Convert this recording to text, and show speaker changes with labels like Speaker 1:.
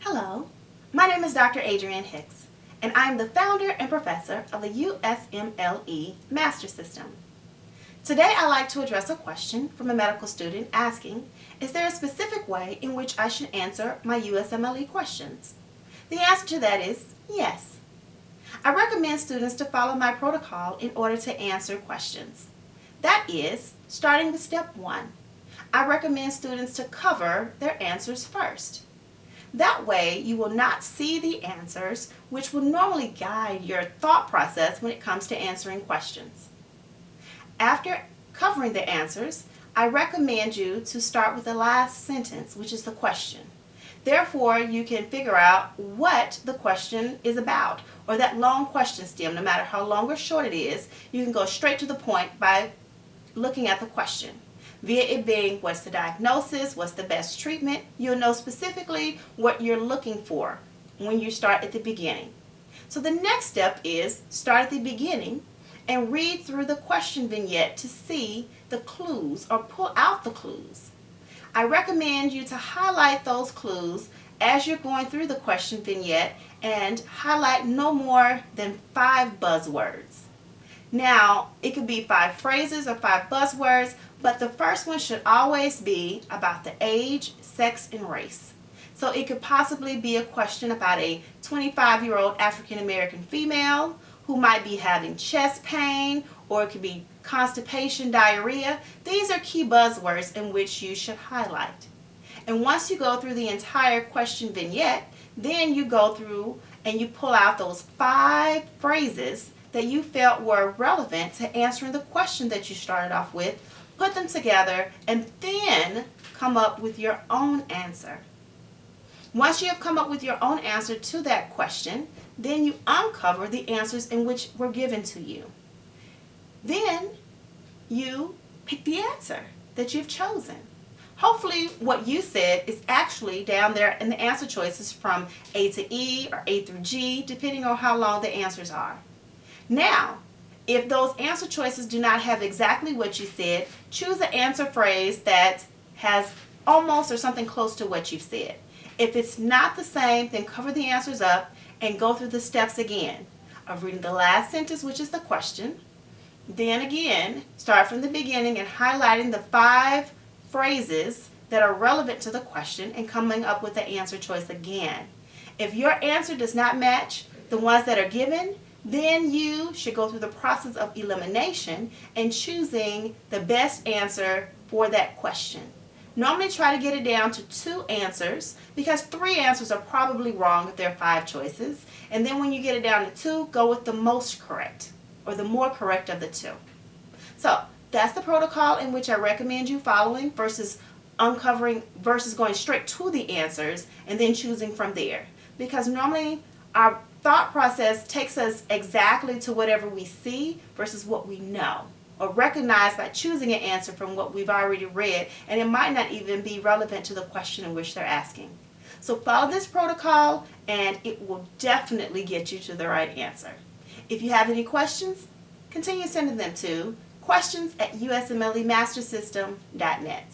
Speaker 1: Hello, my name is Dr. Adrienne Hicks, and I am the founder and professor of the USMLE Master System. Today I'd like to address a question from a medical student asking, is there a specific way in which I should answer my USMLE questions? The answer to that is yes. I recommend students to follow my protocol in order to answer questions. That is, starting with step 1. I recommend students to cover their answers first. That way, you will not see the answers, which will normally guide your thought process when it comes to answering questions. After covering the answers, I recommend you to start with the last sentence, which is the question. Therefore, you can figure out what the question is about, or that long question stem, no matter how long or short it is, you can go straight to the point by looking at the question. Via it being, what's the diagnosis, what's the best treatment, you'll know specifically what you're looking for when you start at the beginning. So the next step is start at the beginning and read through the question vignette to see the clues or pull out the clues. I recommend you to highlight those clues as you're going through the question vignette and highlight no more than 5 buzzwords. Now, it could be 5 phrases or 5 buzzwords, but the first one should always be about the age, sex, and race. So it could possibly be a question about a 25-year-old African American female who might be having chest pain, or it could be constipation, diarrhea. These are key buzzwords in which you should highlight. And once you go through the entire question vignette, then you go through and you pull out those 5 phrases that you felt were relevant to answering the question that you started off with, put them together, and then come up with your own answer. Once you have come up with your own answer to that question, then you uncover the answers in which were given to you. Then you pick the answer that you've chosen. Hopefully what you said is actually down there in the answer choices from A to E or A through G, depending on how long the answers are. Now, if those answer choices do not have exactly what you said, choose an answer phrase that has almost or something close to what you've said. If it's not the same, then cover the answers up and go through the steps again of reading the last sentence, which is the question. Then again, start from the beginning and highlighting the 5 phrases that are relevant to the question and coming up with the answer choice again. If your answer does not match the ones that are given, then you should go through the process of elimination and choosing the best answer for that question. Normally try to get it down to 2 answers, because 3 answers are probably wrong if there are 5 choices. And then when you get it down to 2, go with the most correct or the more correct of the 2. So that's the protocol in which I recommend you following versus uncovering versus going straight to the answers and then choosing from there. Because normally our thought process takes us exactly to whatever we see versus what we know or recognize by choosing an answer from what we've already read, and it might not even be relevant to the question in which they're asking. So follow this protocol and it will definitely get you to the right answer. If you have any questions, continue sending them to questions@usmlemastersystem.net.